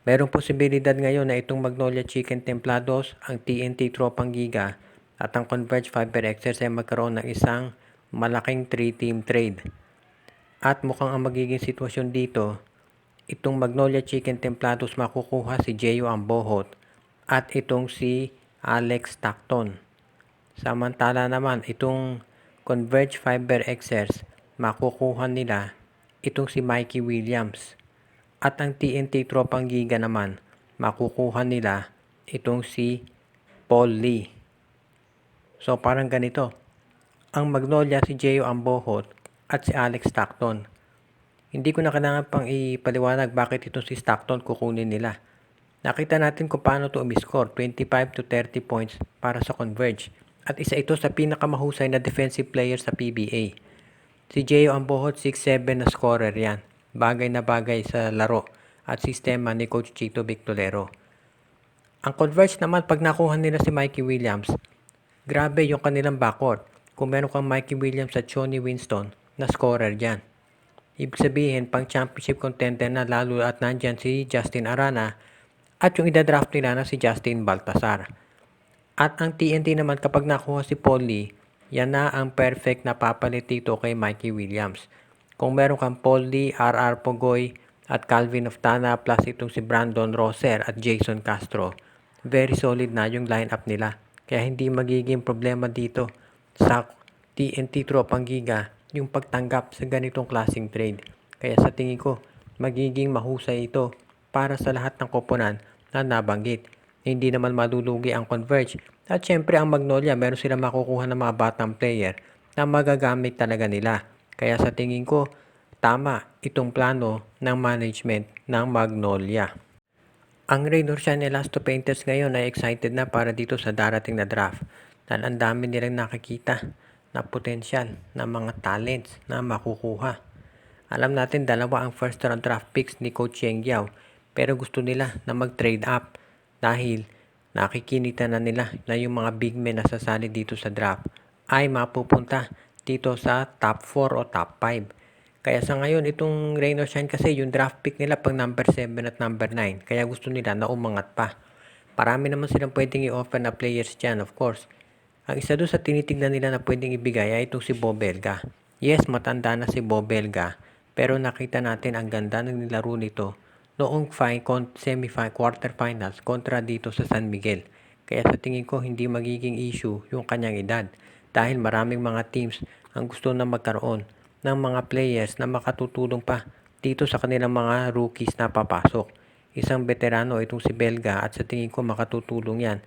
Merong posibilidad ngayon na itong Magnolia Chicken Templados, ang TNT Tropang Giga at ang Converge Fiber Excess ay magkaroon ng isang malaking 3-team trade. At mukhang ang magiging sitwasyon dito, itong Magnolia Chicken Templados makukuha si Jeyo Ambohot at itong si Alex Stockton. Samantala naman itong Converge Fiber Excess makukuha nila itong si Mikey Williams. At ang TNT Tropang Giga naman, makukuha nila itong si Paul Lee. So parang ganito, ang Magnolia si Jeyo Ambohot at si Alex Stockton. Hindi ko na kailangan pang ipaliwanag bakit itong si Stockton kukunin nila. Nakita natin kung paano ito umiscore, 25 to 30 points para sa Converge. At isa ito sa pinakamahusay na defensive player sa PBA. Si Jeyo Ambohot, 6'7" na scorer yan. Bagay na bagay sa laro at sistema ni Coach Chito Victorero. Ang Converge naman, pag nakuha nila si Mikey Williams, grabe yung kanilang backcourt. Kung meron kang Mikey Williams at Johnny Winston na scorer dyan. Ibig sabihin, pang championship contender na, lalo at nandyan si Justin Arana at yung idadraft nila na si Justin Baltasar. At ang TNT naman, kapag nakuha si Paul Lee, yan na ang perfect na papalit dito kay Mikey Williams. Kung meron kang Paul Lee, R.R. Pogoy at Calvin Oftana plus itong si Brandon Roser at Jason Castro, very solid na yung lineup nila. Kaya hindi magiging problema dito sa TNT Tropang Giga yung pagtanggap sa ganitong klaseng trade. Kaya sa tingin ko, magiging mahusay ito para sa lahat ng koponan na nabanggit. Hindi naman malulugi ang Converge. At syempre ang Magnolia, meron silang makukuha ng mga batang player na magagamit talaga nila. Kaya sa tingin ko, tama itong plano ng management ng Magnolia. Ang Rain or Shine Elasto Painters ngayon ay excited na para dito sa darating na draft. Dahil ang dami nilang nakikita na potensyal na mga talents na makukuha. Alam natin dalawa ang first round draft picks ni Coach Cheng Yao, pero gusto nila na mag-trade up dahil nakikinita na nila na yung mga big men na sasali dito sa draft ay mapupunta dito sa top 4 o top 5. Kaya sa ngayon, itong Rain or Shine kasi yung draft pick nila pag number 7 at number 9. Kaya gusto nila na umangat pa. Parami naman silang pwedeng i-offer na players dyan, of course. Ang isa doon sa tinitignan nila na pwedeng ibigay ay itong si Bobelga. Yes, matanda na si Bobelga, pero nakita natin ang ganda ng nilaro nito noong quarterfinals kontra dito sa San Miguel. Kaya sa tingin ko hindi magiging issue yung kanyang edad dahil maraming mga teams ang gusto na magkaroon ng mga players na makatutulong pa dito sa kanilang mga rookies na papasok. Isang veterano itong si Belga at sa tingin ko makatutulong yan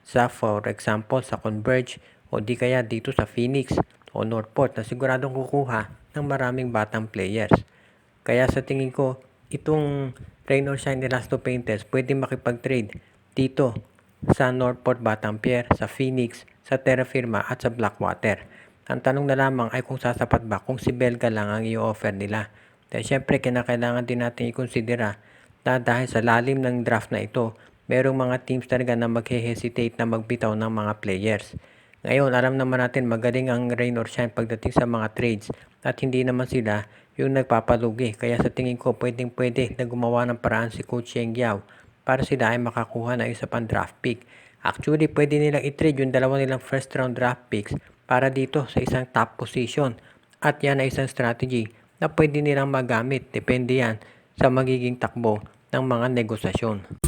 sa, for example, sa Converge o di kaya dito sa Phoenix o Northport na siguradong kukuha ng maraming batang players. Kaya sa tingin ko, itong Rain or Shine Elasto Painters pwede makipag-trade dito sa Northport Batampier, sa Phoenix, sa Terra Firma at sa Blackwater. Ang tanong na lamang ay kung sasapat ba kung si Belga lang ang i-offer nila. Dahil syempre kinakailangan din natin i-considera na dahil sa lalim ng draft na ito, merong mga teams talaga na mag-hesitate na magbitaw ng mga players. Ngayon, alam naman natin magaling ang Rain or Shine pagdating sa mga trades at hindi naman sila yung nagpapalugi. Kaya sa tingin ko, pwedeng-pwede na gumawa ng paraan si Coach Cheng Yao para sila ay makakuha ng isa pang draft pick. Actually, pwede nilang i-trade yung dalawa nilang first round draft picks para dito sa isang top position. At yan ay isang strategy na pwede nilang magamit. Depende yan sa magiging takbo ng mga negosasyon.